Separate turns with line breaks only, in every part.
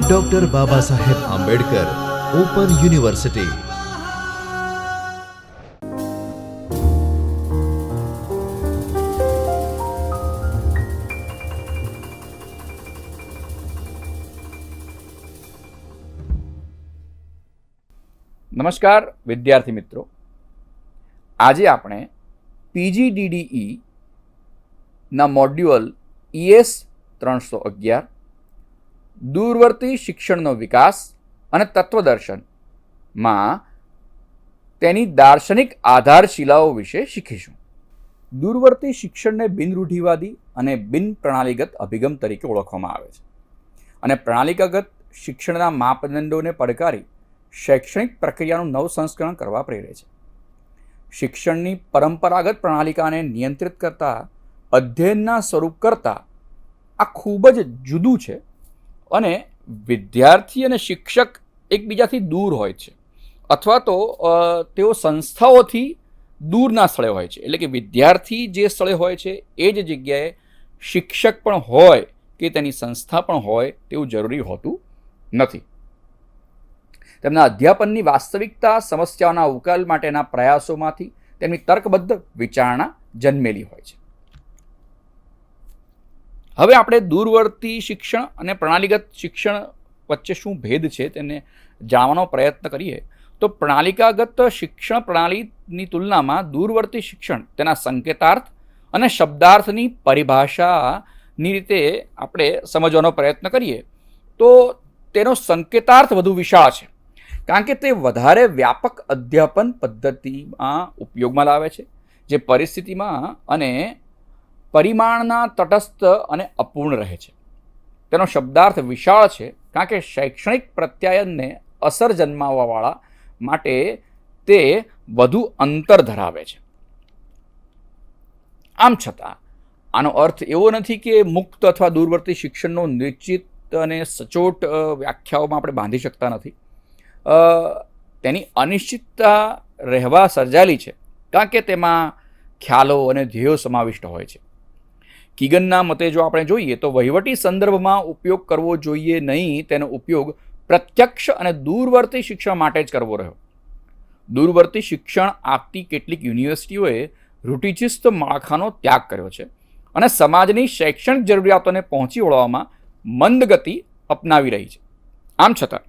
Doctor Baba Saheb Ambedkar open university.
નમસ્કાર વિદ્યાર્થી મિત્રો, આજે આપણે PGDDE ના મોડ્યુલ ES 311 દૂરવર્તી શિક્ષણનો વિકાસ અને તત્વદર્શનમાં તેની દાર્શનિક આધારશિલાઓ વિશે શીખીશું। દૂરવર્તી શિક્ષણને બિનરૂઢિવાદી અને બિન પ્રણાલીગત અભિગમ તરીકે ઓળખવામાં આવે છે અને પ્રણાલીગત શિક્ષણના માપદંડોને પડકારી શૈક્ષણિક પ્રક્રિયાનું નવ સંસ્કરણ કરવા પ્રેરે છે। શિક્ષણની પરંપરાગત પ્રણાલિકાને નિયંત્રિત કરતા અધ્યયનના સ્વરૂપ કરતાં આ ખૂબ જ જુદું છે અને વિદ્યાર્થી અને શિક્ષક એકબીજાથી દૂર હોય છે અથવા તો તેઓ સંસ્થાઓથી દૂરના સ્થળે હોય છે। એટલે કે વિદ્યાર્થી જે સ્થળે હોય છે એ જ જગ્યાએ શિક્ષક પણ હોય કે તેની સંસ્થા પણ હોય તેવું જરૂરી હોતું નથી। તેમના અધ્યાપનની વાસ્તવિકતા સમસ્યાઓના ઉકેલ માટેના પ્રયાસોમાંથી તેમની તર્કબદ્ધ વિચારણા જન્મેલી હોય છે। હવે આપણે દૂરવર્તી શિક્ષણ અને પ્રણાલીગત શિક્ષણ વચ્ચે શું ભેદ છે તેને જાણવાનો પ્રયત્ન કરીએ તો પ્રણાલિકાગત શિક્ષણ પ્રણાલીની તુલનામાં દૂરવર્તી શિક્ષણ તેના સંકેતાર્થ અને શબ્દાર્થની પરિભાષાની રીતે આપણે સમજવાનો પ્રયત્ન કરીએ તો તેનો સંકેતાર્થ વધુ વિશાળ છે, કારણ કે તે વધારે વ્યાપક અધ્યાપન પદ્ધતિમાં ઉપયોગમાં લાવે છે, જે પરિસ્થિતિમાં અને પરિમાણના તટસ્થ અને અપૂર્ણ રહે છે। તેનો શબ્દાર્થ વિશાળ છે, કારણ કે શૈક્ષણિક પ્રત્યાયનને અસર જન્માવવાવાળા માટે તે વધુ અંતર ધરાવે છે। આમ છતાં આનો અર્થ એવો નથી કે મુક્ત અથવા દૂરવર્તી શિક્ષણનો નિશ્ચિત અને સચોટ વ્યાખ્યાઓમાં આપણે બાંધી શકતા નથી। તેની અનિશ્ચિતતા રહેવા સર્જાયેલી છે, કારણ કે તેમાં ખ્યાલો અને ધ્યેયો સમાવિષ્ટ હોય છે। કીગનના મતે જો આપણે જોઈએ તો વહીવટી સંદર્ભમાં ઉપયોગ કરવો જોઈએ નહીં, તેનો ઉપયોગ પ્રત્યક્ષ અને દૂરવર્તી શિક્ષણ માટે જ કરવો રહ્યો। દૂરવર્તી શિક્ષણ આપતી કેટલીક યુનિવર્સિટીઓએ રૂઢિચુસ્ત માળખાનો ત્યાગ કર્યો છે અને સમાજની શૈક્ષણિક જરૂરિયાતોને પહોંચી વળવામાં મંદ ગતિ અપનાવી રહી છે। આમ છતાં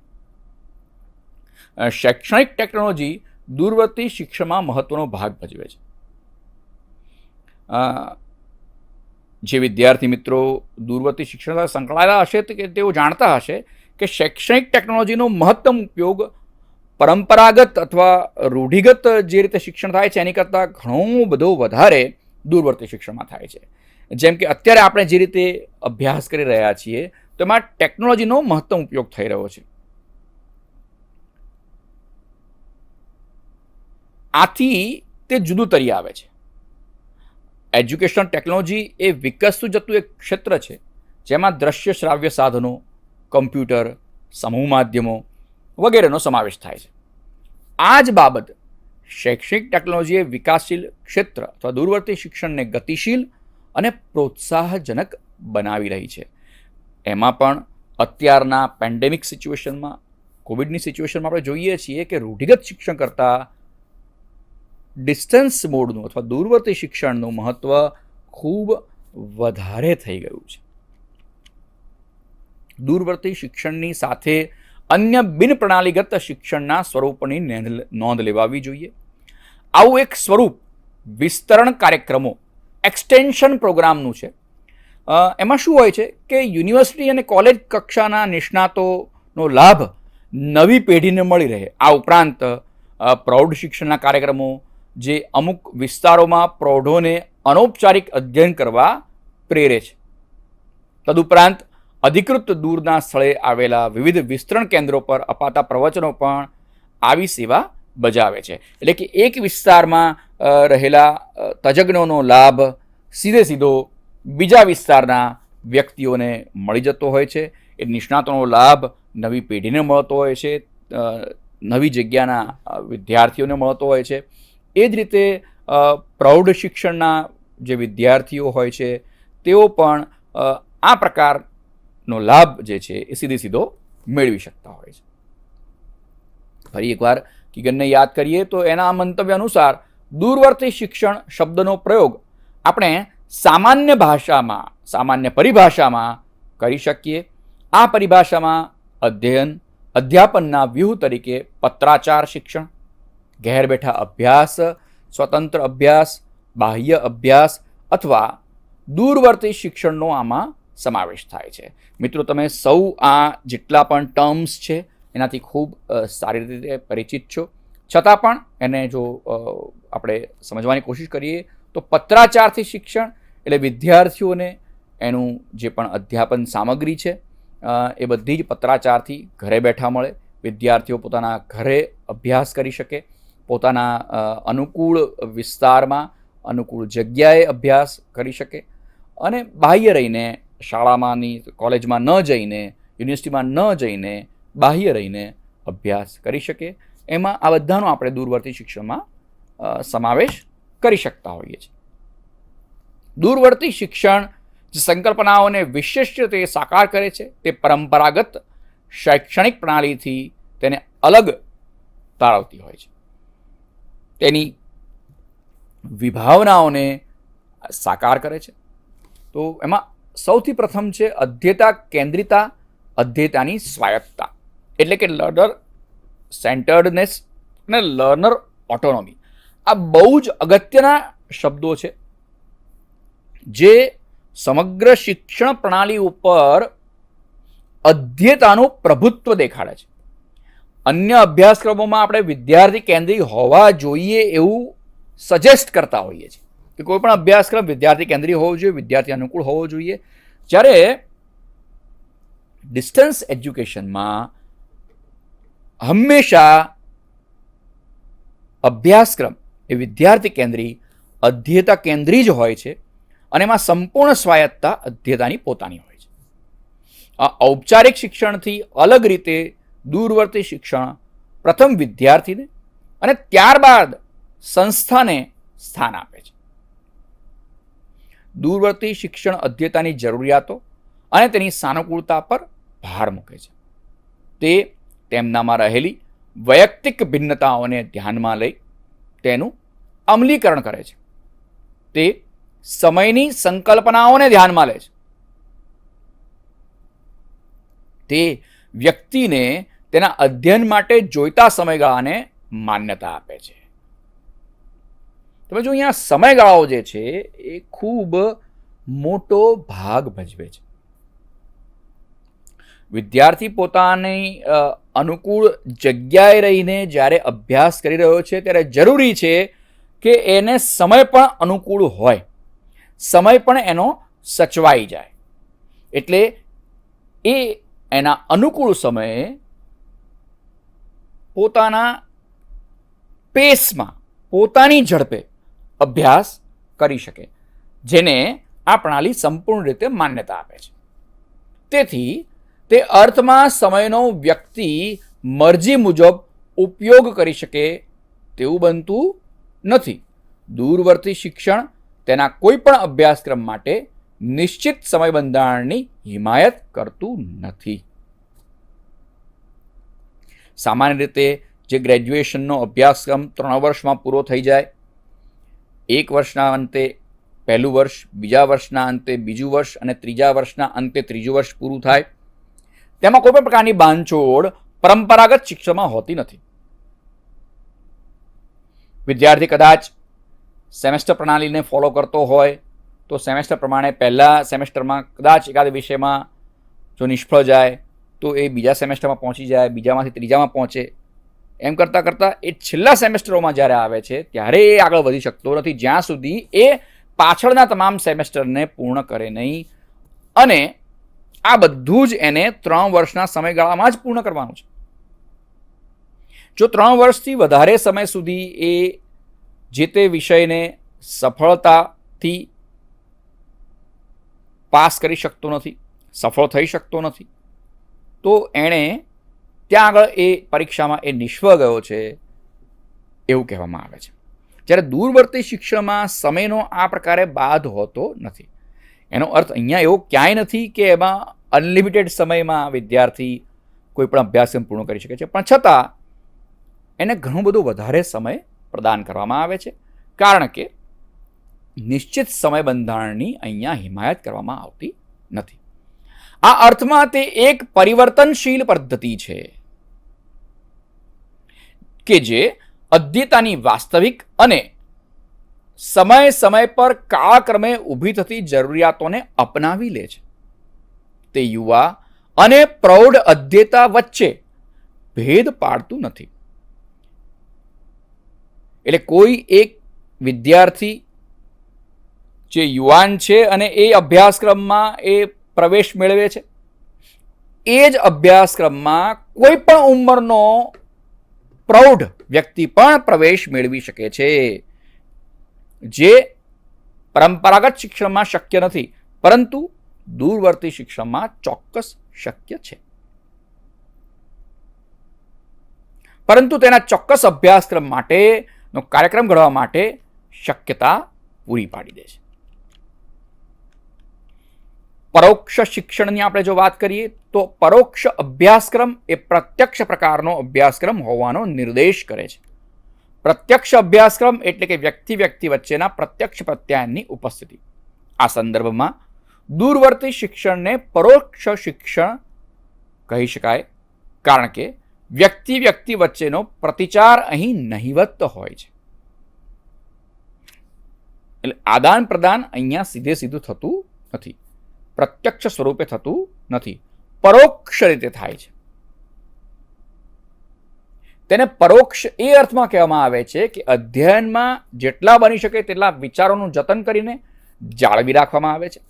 શૈક્ષણિક ટેકનોલોજી દૂરવર્તી શિક્ષણમાં મહત્વનો ભાગ ભજવે છે। જે વિદ્યાર્થી મિત્રો દૂરવર્તી શિક્ષણ સાથે સંકળાયેલા હશે કે તેઓ જાણતા હશે કે શૈક્ષણિક ટેકનોલોજીનો મહત્તમ ઉપયોગ પરંપરાગત અથવા રૂઢિગત જે રીતે શિક્ષણ થાય છે એની કરતાં ઘણો બધો વધારે દૂરવર્તી શિક્ષણમાં થાય છે। જેમ કે અત્યારે આપણે જે રીતે અભ્યાસ કરી રહ્યા છીએ તેમાં ટેકનોલોજીનો મહત્તમ ઉપયોગ થઈ રહ્યો છે। આથી તે જુદું તરી આવે છે। એજ્યુકેશનલ ટેકનોલોજી એ વિકસતું જતું એક ક્ષેત્ર છે જેમાં દ્રશ્ય શ્રાવ્ય સાધનો, કમ્પ્યુટર, સમૂહ માધ્યમો વગેરેનો સમાવેશ થાય છે। આ જ બાબત શૈક્ષણિક ટેકનોલોજીએ વિકાસશીલ ક્ષેત્ર અથવા દૂરવર્તી શિક્ષણને ગતિશીલ અને પ્રોત્સાહજનક બનાવી રહી છે। એમાં પણ અત્યારના પેન્ડેમિક સિચ્યુએશનમાં, કોવિડની સિચ્યુએશનમાં આપણે જોઈએ છીએ કે રૂઢિગત શિક્ષણ કરતાં ડિસ્ટન્સ મોડનું અથવા દૂરવર્તી શિક્ષણનું મહત્ત્વ ખૂબ વધારે થઈ ગયું છે। દૂરવર્તી શિક્ષણની સાથે અન્ય બિન પ્રણાલીગત શિક્ષણના સ્વરૂપોની નોંધ લેવાવી જોઈએ। આવું એક સ્વરૂપ વિસ્તરણ કાર્યક્રમો એક્સટેન્શન પ્રોગ્રામનું છે। એમાં શું હોય છે કે યુનિવર્સિટી અને કોલેજ કક્ષાના નિષ્ણાતોનો લાભ નવી પેઢીને મળી રહે। આ ઉપરાંત પ્રૌઢ શિક્ષણના કાર્યક્રમો જે અમુક વિસ્તારોમાં પ્રૌઢોને અનૌપચારિક અધ્યયન કરવા પ્રેરે છે। તદુપરાંત અધિકૃત દૂરના સ્થળે આવેલા વિવિધ વિસ્તરણ કેન્દ્રો પર અપાતા પ્રવચનો પણ આવી સેવા બજાવે છે। એટલે કે એક વિસ્તારમાં રહેલા તજજ્ઞોનો લાભ સીધો બીજા વિસ્તારના વ્યક્તિઓને મળી જતો હોય છે। એ નિષ્ણાતોનો લાભ નવી પેઢીને મળતો હોય છે, નવી જગ્યાના વિદ્યાર્થીઓને મળતો હોય છે। એ જ રીતે પ્રૌઢ શિક્ષણના જે વિદ્યાર્થીઓ હોય છે તેઓ પણ આ પ્રકાર નો લાભ જે છે એ સીધો મેળવી શકતા હોય છે. ફરી એકવાર કિગનને યાદ કરીએ તો એના મંતવ્ય અનુસાર દૂરવર્તી શિક્ષણ શબ્દનો પ્રયોગ આપણે સામાન્ય ભાષામાં, સામાન્ય પરિભાષામાં કરી શકીએ. આ પરિભાષામાં અધ્યાપનના વ્યૂહ તરીકે પત્રાચાર શિક્ષણ, ઘેર બેઠા અભ્યાસ, સ્વતંત્ર અભ્યાસ, બાહ્ય અભ્યાસ અથવા દૂરવર્તી શિક્ષણનો આમાં સમાવેશ થાય છે. મિત્રો, તમે સૌ આ જેટલા પણ ટર્મ્સ છે એનાથી ખૂબ સારી રીતે પરિચિત છો, છતાં પણ એને જો આપણે સમજવાની કોશિશ કરીએ તો પત્રાચારથી શિક્ષણ એટલે વિદ્યાર્થીઓને એનું જે પણ અધ્યાપન સામગ્રી છે એ બધી જ પત્રાચારથી ઘરે બેઠા મળે. વિદ્યાર્થીઓ પોતાના ઘરે અભ્યાસ કરી શકે, પોતાના અનુકૂળ વિસ્તારમાં, અનુકૂળ જગ્યાએ અભ્યાસ કરી શકે અને બાહ્ય રહીને, શાળામાંની કોલેજમાં ન જઈને, યુનિવર્સિટીમાં ન જઈને બાહ્ય રહીને અભ્યાસ કરી શકે. એમાં આ બધાનો આપણે દૂરવર્તી શિક્ષણમાં સમાવેશ કરી શકતા હોઈએ છીએ. દૂરવર્તી શિક્ષણ જે સંકલ્પનાઓને વિશિષ્ટ રીતે સાકાર કરે છે તે પરંપરાગત શૈક્ષણિક પ્રણાલીથી તેને અલગ તારવતી હોય છે. તેની વિભાવનાઓને સાકાર કરે છે. તો એમાં સૌથી પ્રથમ છે અધ્યેતા કેન્દ્રિતા, અધ્યેતાની સ્વાયત્તતા, એટલે કે લર્નર સેન્ટર્ડનેસ અને લર્નર ઓટોનોમી. આ બહુ જ અગત્યના શબ્દો છે જે સમગ્ર શિક્ષણ પ્રણાલી ઉપર અધ્યેતાનું પ્રભુત્વ દેખાડે છે. અન્ય અભ્યાસક્રમોમાં આપણે વિદ્યાર્થી કેન્દ્રિત હોવા જોઈએ એવું સજેસ્ટ કરતા હોઈએ છીએ કે કોઈ પણ અભ્યાસક્રમ વિદ્યાર્થી કેન્દ્રિત હોવો જોઈએ, વિદ્યાર્થી અનુકૂળ હોવો જોઈએ. જ્યારે ડિસ્ટન્સ એજ્યુકેશનમાં હંમેશા અભ્યાસક્રમ એ વિદ્યાર્થી કેન્દ્રી, અધ્યેતા કેન્દ્રી જ હોય છે અને એમાં સંપૂર્ણ સ્વાયત્તતા અધ્યેતાની પોતાની હોય છે. આ ઔપચારિક શિક્ષણથી અલગ રીતે દૂરવર્તી શિક્ષણ પ્રથમ વિદ્યાર્થીને અને ત્યારબાદ સંસ્થાને સ્થાન આપે છે. દૂરવર્તી શિક્ષણ અધ્યેતાની જરૂરિયાતો અને તેની સાનુકૂળતા પર ભાર મૂકે છે. તે તેમનામાં રહેલી વૈયક્તિક ભિન્નતાઓને ધ્યાનમાં લઈ તેનું અમલીકરણ કરે છે. તે સમયની સંકલ્પનાઓને ધ્યાનમાં લે છે. તે વ્યક્તિને તેના અધ્યયન માટે જોઈતા સમયગાળાને માન્યતા આપે છે. તમે જો અહીંયા સમયગાળાઓ જે છે એ ખૂબ મોટો ભાગ ભજવે છે. વિદ્યાર્થી પોતાની અનુકૂળ જગ્યાએ રહીને જ્યારે અભ્યાસ કરી રહ્યો છે ત્યારે જરૂરી છે કે એને સમય પણ અનુકૂળ હોય, સમય પણ એનો સચવાઈ જાય. એટલે એ એના અનુકૂળ સમયે પોતાના પેસમાં, પોતાની ઝડપે અભ્યાસ કરી શકે, જેને આ પ્રણાલી સંપૂર્ણ રીતે માન્યતા આપે છે. તેથી તે અર્થમાં સમયનો વ્યક્તિ મરજી મુજબ ઉપયોગ કરી શકે તેવું બનતું નથી. દૂરવર્તી શિક્ષણ તેના કોઈ પણ અભ્યાસક્રમ માટે નિશ્ચિત સમય બંધારણની હિમાયત કરતું નથી. સામાન્ય રીતે જે ગ્રેજ્યુએશનનો અભ્યાસક્રમ 3 વર્ષમાં પૂરો થઈ જાય, 1 વર્ષના અંતે પહેલું વર્ષ, બીજા વર્ષના અંતે બીજું વર્ષ અને ત્રીજા વર્ષના અંતે ત્રીજું વર્ષ પૂરું થાય, તેમાં કોઈ પણ પ્રકારની બાંધછોડ પરંપરાગત શિક્ષણમાં હોતી નથી. વિદ્યાર્થી કદાચ સેમેસ્ટર પ્રણાલીને ફોલો કરતો હોય તો સેમેસ્ટર પ્રમાણે પહેલા સેમેસ્ટરમાં કદાચ એકાદ વિષયમાં જો નિષ્ફળ જાય તો એ બીજા સેમેસ્ટરમાં પહોંચી જાય, બીજામાંથી ત્રીજામાં પહોંચે. એમ કરતાં કરતાં એ છેલ્લા સેમેસ્ટરોમાં જ્યારે આવે છે ત્યારે એ આગળ વધી શકતો નથી, જ્યાં સુધી એ પાછળના તમામ સેમેસ્ટરને પૂર્ણ કરે નહીં. અને આ બધું જ એને 3 વર્ષના સમયગાળામાં જ પૂર્ણ કરવાનું છે. જો 3 વર્ષથી વધારે સમય સુધી એ જે તે વિષયને સફળતાથી પાસ કરી શકતો નથી, સફળ થઈ શકતો નથી, તો એણે ત્યાં આગળ એ પરીક્ષામાં એ નિષ્ફળ ગયો છે એવું કહેવામાં આવે છે. જ્યારે દૂરવર્તી શિક્ષણમાં સમયનો આ પ્રકારે બાદ હોતો નથી. એનો અર્થ અહીંયા એવો ક્યાંય નથી કે એમાં અનલિમિટેડ સમયમાં વિદ્યાર્થી કોઈ પણ અભ્યાસક્રમ પૂર્ણ કરી શકે છે, પણ છતાં એને ઘણું બધું વધારે સમય પ્રદાન કરવામાં આવે છે, કારણ કે નિશ્ચિત સમય બંધારણની અહીંયા હિમાયત કરવામાં આવતી નથી. આ અર્થમાં તે એક પરિવર્તનશીલ પદ્ધતિ છે કે જે અધ્યતાની વાસ્તવિક અને સમય સમય પર કાળક્રમે ઊભી થતી જરૂરિયાતોને અપનાવી લે છે. તે યુવા અને પ્રૌઢ અધ્યતા વચ્ચે ભેદ પાડતું નથી. એટલે કોઈ એક વિદ્યાર્થી જે યુવાન છે અને એ અભ્યાસક્રમમાં એ પ્રવેશ મેળવે છે, એ જ અભ્યાસક્રમમાં કોઈ પણ ઉંમરનો પ્રૌઢ વ્યક્તિ પણ પ્રવેશ મેળવી શકે છે, જે પરંપરાગત શિક્ષણમાં શક્ય નથી, પરંતુ દૂરવર્તી શિક્ષણમાં ચોક્કસ શક્ય છે. પરંતુ તેના ચોક્કસ અભ્યાસક્રમ માટેનો કાર્યક્રમ ઘડવા માટે શક્યતા પૂરી પાડી દે છે. પરોક્ષ શિક્ષણની આપણે જો વાત કરીએ તો પરોક્ષ અભ્યાસક્રમ એ પ્રત્યક્ષ પ્રકારનો અભ્યાસક્રમ હોવાનો નિર્દેશ કરે છે. પ્રત્યક્ષ અભ્યાસક્રમ એટલે કે વ્યક્તિ વ્યક્તિ વચ્ચેના પ્રત્યક્ષ પ્રત્યાયનની ઉપસ્થિતિ. આ સંદર્ભમાં દૂરવર્તી શિક્ષણને પરોક્ષ શિક્ષણ કહી શકાય, કારણ કે વ્યક્તિ વ્યક્તિ વચ્ચેનો પ્રતિચાર અહીં નહિવત હોય છે. એટલે આદાન પ્રદાન અહીંયા સીધે સીધું થતું નથી, પ્રત્યક્ષ સ્વરૂપે થતું નથી, પરોક્ષ રીતે થાય છે. તેને પરોક્ષ એ અર્થમાં કહેવામાં આવે છે કે અધ્યયનમાં જેટલા બની શકે તેટલા વિચારોનું જતન કરીને જાળવી રાખવામાં આવે છે,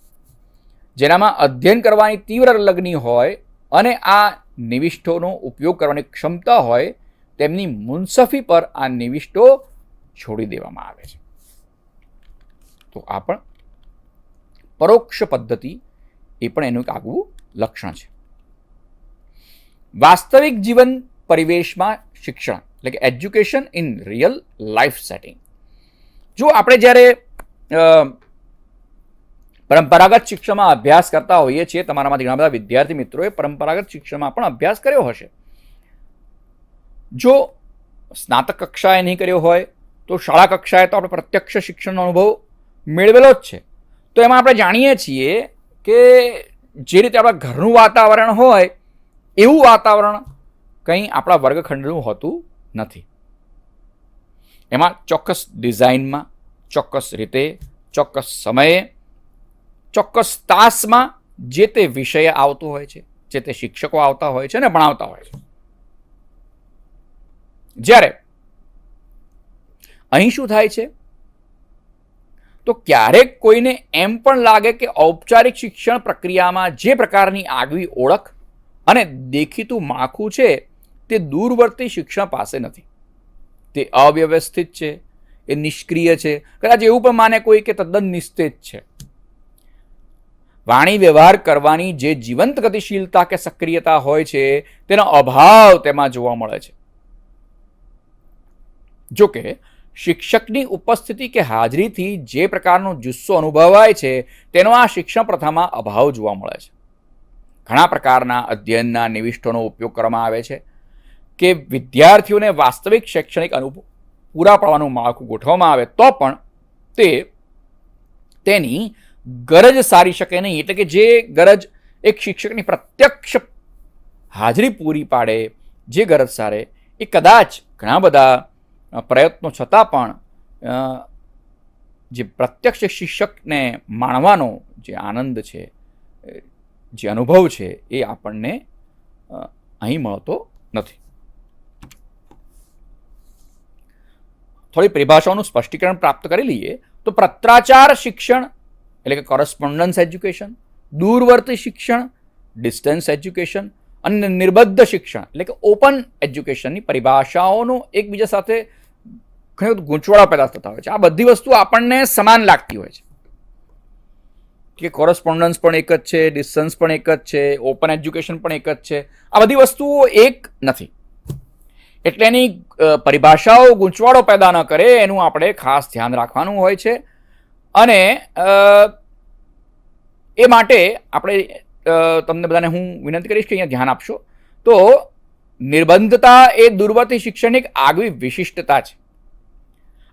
જેનામાં અધ્યયન કરવાની તીવ્ર લગ્ની હોય અને આ નિવિષ્ઠોનો ઉપયોગ કરવાની ક્ષમતા હોય, તેમની મુનસફી પર આ નિવિષ્ઠો છોડી દેવામાં આવે છે. તો આ પણ પરોક્ષ પદ્ધતિ એ પણ એનું એક આગવું લક્ષણ છે. વાસ્તવિક જીવન પરિવેશમાં શિક્ષણ એટલે કે education in real life setting. જો આપણે જ્યારે પરંપરાગત શિક્ષણમાં અભ્યાસ કરતા હોઈએ છીએ, તમારામાંથી ઘણા બધા વિદ્યાર્થી મિત્રોએ પરંપરાગત શિક્ષણમાં પણ અભ્યાસ કર્યો હશે. જો સ્નાતક કક્ષાએ નહીં કર્યો હોય તો શાળા કક્ષાએ તો આપણે પ્રત્યક્ષ શિક્ષણનો અનુભવ મેળવેલો જ છે. તો એમાં આપણે જાણીએ છીએ કે જે રીતે આપણા ઘરનું વાતાવરણ હોય એવું વાતાવરણ કંઈ આપણા વર્ગખંડનું હોતું નથી. એમાં ચોક્કસ ડિઝાઇનમાં, ચોક્કસ રીતે, ચોક્કસ સમયે, ચોક્કસ તાસમાં જે તે વિષય આવતો હોય છે, જે તે શિક્ષકો આવતા હોય છે અને ભણાવતા હોય છે. જ્યારે અહીં શું થાય છે તો ક્યારેક કોઈને એમ પણ લાગે કે ઔપચારિક શિક્ષણ પ્રક્રિયામાં જે પ્રકારની આગવી ઓળખ અને દેખીતું માળખું છે તે દૂરવર્તી શિક્ષણ પાસે નથી. તે અવ્યવસ્થિત છે, એ નિષ્ક્રિય છે, કદાચ એવું પણ માને કોઈ કે તદ્દન નિસ્તેજ છે. વાણી વ્યવહાર કરવાની જે જીવંત ગતિશીલતા કે સક્રિયતા હોય છે તેનો અભાવ તેમાં જોવા મળે છે. જો કે શિક્ષકની ઉપસ્થિતિ કે હાજરીથી જે પ્રકારનો જુસ્સો અનુભવાય છે તેનો આ શિક્ષણ પ્રથામાં અભાવ જોવા મળે છે. ઘણા પ્રકારના અધ્યયનના નિવિષ્ઠોનો ઉપયોગ કરવામાં આવે છે કે વિદ્યાર્થીઓને વાસ્તવિક શૈક્ષણિક અનુભવ પૂરા પાડવાનું માળખું ગોઠવવામાં આવે તો પણ તે તેની ગરજ સારી શકે નહીં. એટલે કે જે ગરજ એક શિક્ષકની પ્રત્યક્ષ હાજરી પૂરી પાડે, જે ગરજ સારે, એ કદાચ ઘણા બધા પ્રયત્નો છતાં પણ જે પ્રત્યક્ષ શિક્ષકને માણવાનો જે આનંદ છે, જે અનુભવ છે, એ આપણને અહીં મળતો નથી. થોડી પરિભાષાઓનું સ્પષ્ટીકરણ પ્રાપ્ત કરી લઈએ તો પત્રાચાર શિક્ષણ એટલે કે કોરસ્પોન્ડન્સ એજ્યુકેશન, દૂરવર્તી શિક્ષણ ડિસ્ટન્સ એજ્યુકેશન અને નિર્બદ્ધ શિક્ષણ એટલે કે ઓપન એજ્યુકેશનની પરિભાષાઓનો એકબીજા સાથે ઘણી બધું ગૂંચવાડા પેદા થતા હોય છે. આ બધી વસ્તુ આપણને સમાન લાગતી હોય છે કે કોરસ્પોન્ડન્સ પણ એક જ છે, ડિસ્ટન્સ પણ એક જ છે, ઓપન એજ્યુકેશન પણ એક જ છે. આ બધી વસ્તુઓ એક નથી. એટલે એની પરિભાષાઓ ગૂંચવાડો પેદા ન કરે એનું આપણે ખાસ ધ્યાન રાખવાનું હોય છે. અને એ માટે આપણે તમને બધાને હું વિનંતી કરીશ કે અહીંયા ધ્યાન આપશો. તો નિર્બંધતા એ દૂરવર્તી શિક્ષણની એક આગવી વિશિષ્ટતા છે.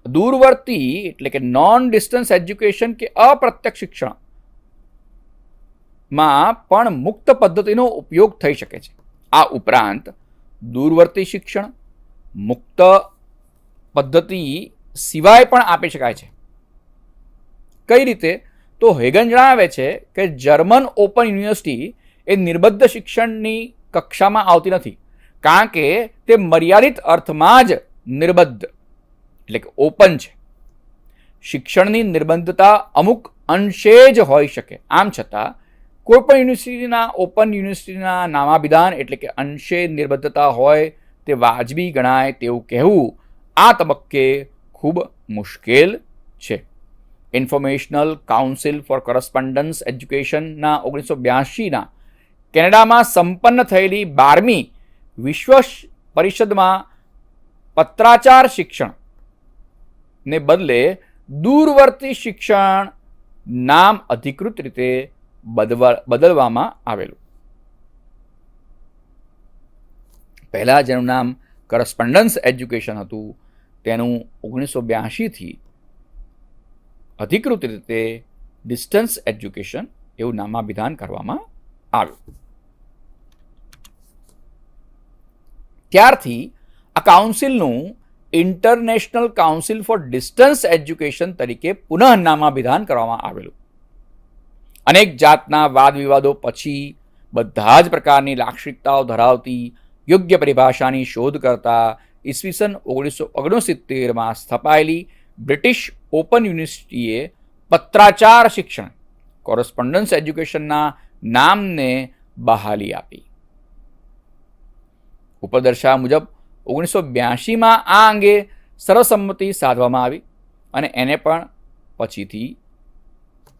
દૂરવર્તી એટલે કે નોન ડિસ્ટન્સ એજ્યુકેશન કે અપ્રત્યક્ષ શિક્ષણમાં પણ મુક્ત પદ્ધતિનો ઉપયોગ થઈ શકે છે. આ ઉપરાંત દૂરવર્તી શિક્ષણ મુક્ત પદ્ધતિ સિવાય પણ આપી શકાય છે. કઈ રીતે? તો હેગન જણાવે છે કે જર્મન ઓપન યુનિવર્સિટી એ નિર્બદ્ધ શિક્ષણની કક્ષામાં આવતી નથી, કારણ કે તે મર્યાદિત અર્થમાં જ નિર્બદ્ધ એટલે કે ઓપન છે. શિક્ષણની નિર્બંધતા અમુક અંશે જ હોઈ શકે. આમ છતાં કોઈપણ યુનિવર્સિટીના ઓપન યુનિવર્સિટીના નામાભિધાન એટલે કે અંશે નિર્બદ્ધતા હોય તે વાજબી ગણાય તેવું કહેવું આ તબક્કે ખૂબ મુશ્કેલ છે. ઇન્ફોર્મેશનલ કાઉન્સિલ ફોર કરસ્પોન્ડન્સ એજ્યુકેશનના 1982ના કેનેડામાં સંપન્ન થયેલી 12મી વિશ્વ પરિષદમાં પત્રાચાર શિક્ષણને બદલે દૂરવર્તી શિક્ષણ નામ અધિકૃત રીતે બદલવામાં આવેલું. પહેલાં જેનું નામ કરસ્પોન્ડન્સ એજ્યુકેશન હતું તેનું 1982થી અધિકૃત રીતે ડિસ્ટન્સ એજ્યુકેશન એવું નામાભિધાન કરવામાં આવ્યું. ત્યારથી આ કાઉન્સિલનું international council for distance education તરીકે પુનઃ નામાભિધાન કરવામાં આવેલું. અનેક જાતના વાદ વિવાદો પછી બધા જ પ્રકારની લાક્ષણિકતાઓ ધરાવતી યોગ્ય પરિભાષાની શોધ કરતા ઈસવીસન 1969માં સ્થપાયેલી બ્રિટિશ ઓપન યુનિવર્સિટીએ પત્રાચાર શિક્ષણ કોરસ્પોન્ડન્સ એજ્યુકેશનના નામને બહાલી આપી. ઉપર દર્શાવ્યા મુજબ 1982માં આ અંગે સર્વસંમતિ સાધવામાં આવી અને એને પણ પછીથી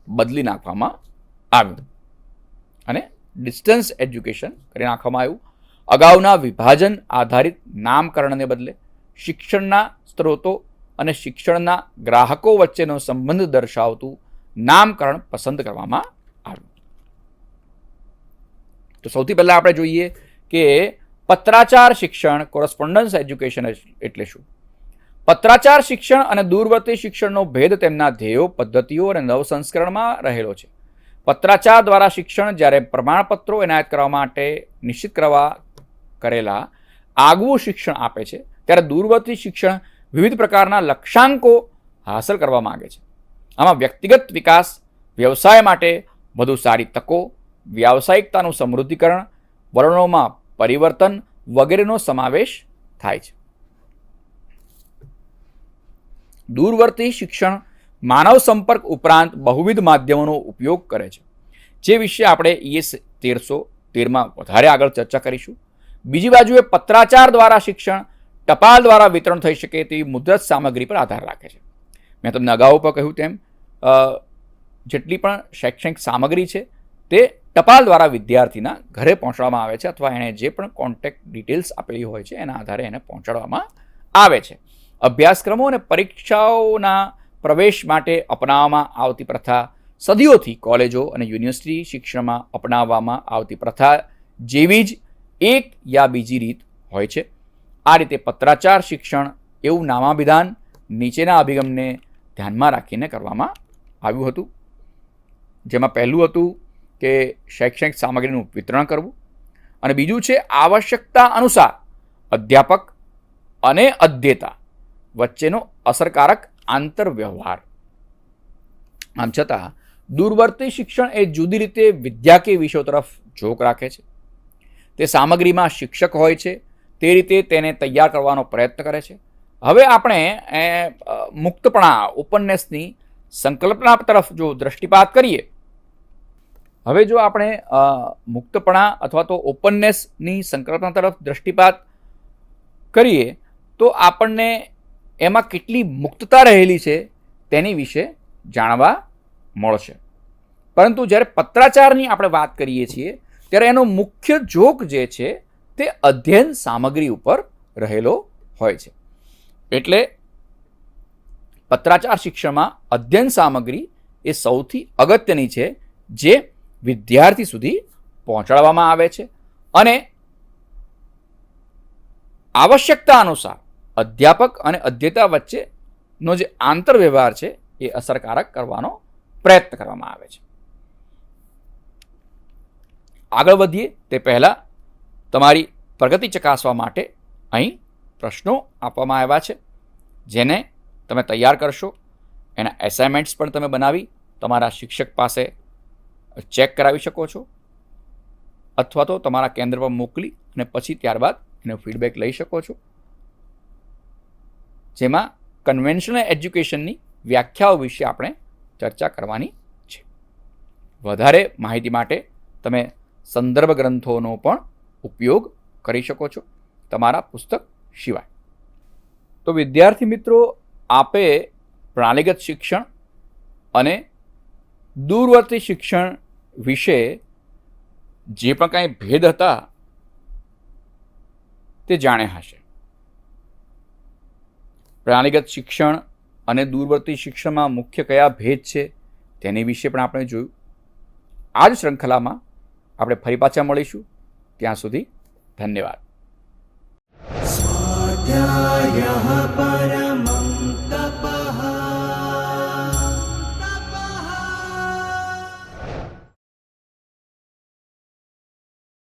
બદલી નાખવામાં આવ્યું અને ડિસ્ટન્સ એજ્યુકેશન કરી નાખવામાં આવ્યું. અગાઉના વિભાજન આધારિત નામકરણને બદલે શિક્ષણના સ્ત્રોતો અને શિક્ષણના ગ્રાહકો વચ્ચેનો સંબંધ દર્શાવતું નામકરણ પસંદ કરવામાં આવ્યું. તો સૌથી પહેલાં આપણે જોઈએ કે પત્રાચાર શિક્ષણ કોરસ્પોન્ડન્સ એજ્યુકેશન એટલે શું? પત્રાચાર શિક્ષણ અને દૂરવર્તી શિક્ષણનો ભેદ તેમના ધ્યેયો, પદ્ધતિઓ અને નવસંસ્કરણમાં રહેલો છે. પત્રાચાર દ્વારા શિક્ષણ જ્યારે પ્રમાણપત્રો એનાયત કરવા માટે નિશ્ચિત કરેલા આગવું શિક્ષણ આપે છે, ત્યારે દૂરવર્તી શિક્ષણ વિવિધ પ્રકારના લક્ષ્યાંકો હાંસલ કરવા માગે છે. આમાં વ્યક્તિગત વિકાસ, વ્યવસાય માટે વધુ સારી તકો, વ્યાવસાયિકતાનું સમૃદ્ધિકરણ, વલણોમાં પરિવર્તન વગેરેનો સમાવેશ થાય છે. દૂરવર્તી શિક્ષણ માનવ સંપર્ક ઉપરાંત બહુવિધ માધ્યમોનો ઉપયોગ કરે છે, જે વિશે આપણે ES 1313માં વધારે આગળ ચર્ચા કરીશું. બીજી બાજુએ પત્રાચાર દ્વારા શિક્ષણ ટપાલ દ્વારા વિતરણ થઈ શકે તેવી મુદ્રત સામગ્રી પર આધાર રાખે છે. મેં તમને અગાઉ પણ કહ્યું તેમ જેટલી પણ શૈક્ષણિક સામગ્રી છે તે ટપાલ દ્વારા વિદ્યાર્થીના ઘરે પહોંચાડવામાં આવે છે અથવા એણે જે પણ કોન્ટેક્ટ ડિટેલ્સ આપેલી હોય છે એના આધારે એને પહોંચાડવામાં આવે છે. અભ્યાસક્રમો અને પરીક્ષાઓના પ્રવેશ માટે અપનાવવામાં આવતી પ્રથા સદીઓથી કોલેજો અને યુનિવર્સિટી શિક્ષણમાં અપનાવવામાં આવતી પ્રથા જેવી જ એક યા બીજી રીત હોય છે. આ રીતે પત્રાચાર શિક્ષણ એવું નામાભિધાન નીચેના અભિગમને ધ્યાનમાં રાખીને કરવામાં આવ્યું હતું, જેમાં પહેલું હતું કે શૈક્ષણિક સામગ્રીનું વિતરણ કરવું અને બીજું છે આવશ્યકતા અનુસાર અધ્યાપક અને અધ્યેતા વચ્ચેનો અસરકારક આંતરવ્યવહાર. આમ છતાં દૂરવર્તી શિક્ષણ એ જુદી રીતે વિદ્યાકીય વિષયો તરફ ઝોક રાખે છે. તે સામગ્રીમાં શિક્ષક હોય છે તે રીતે તેને તૈયાર કરવાનો પ્રયત્ન કરે છે. હવે આપણે મુક્તપણા ઓપનનેસની સંકલ્પના તરફ જો દૃષ્ટિપાત કરીએ, હવે જો આપણે મુક્તપણા અથવા તો ઓપનનેસની સંકલ્પના તરફ દૃષ્ટિપાત કરીએ તો આપણને એમાં કેટલી મુક્તતા રહેલી છે તેની વિશે જાણવા મળશે. પરંતુ જ્યારે પત્રાચારની આપણે વાત કરીએ છીએ ત્યારે એનો મુખ્ય ઝોક જે છે તે અધ્યયન સામગ્રી ઉપર રહેલો હોય છે. એટલે પત્રાચાર શિક્ષણમાં અધ્યયન સામગ્રી એ સૌથી અગત્યની છે જે વિદ્યાર્થી સુધી પહોંચાડવામાં આવે છે અને આવશ્યકતા અનુસાર અધ્યાપક અને અધ્યેતા વચ્ચેનો જે આંતરવ્યવહાર છે એ અસરકારક કરવાનો પ્રયત્ન કરવામાં આવે છે. આગળ વધીએ તે પહેલાં તમારી પ્રગતિ ચકાસવા માટે અહીં પ્રશ્નો આપવામાં આવ્યા છે, જેને તમે તૈયાર કરશો. એના એસાઇનમેન્ટ્સ પણ તમે બનાવી તમારા શિક્ષક પાસે ચેક કરાવી શકો છો, અથવા તો તમારા કેન્દ્ર પર મોકલી અને પછી ત્યારબાદ એનો ફીડબેક લઈ શકો છો, જેમાં કન્વેન્શનલ એજ્યુકેશનની વ્યાખ્યાઓ વિશે આપણે ચર્ચા કરવાની છે. વધારે માહિતી માટે તમે સંદર્ભ ગ્રંથોનો પણ ઉપયોગ કરી શકો છો તમારા પુસ્તક સિવાય. તો વિદ્યાર્થી મિત્રો, આપે પ્રણાલીગત શિક્ષણ અને દૂરવર્તી શિક્ષણ વિશે જે પણ કાંઈ ભેદ હતા તે જાણ્યા હશે. પ્રણાલીગત શિક્ષણ અને દૂરવર્તી શિક્ષણમાં મુખ્ય કયા ભેદ છે તેની વિશે પણ આપણે જોયું. આ જ શૃંખલામાં આપણે ફરી પાછા મળીશું. ત્યાં સુધી ધન્યવાદ.
स्वाध्यायः परः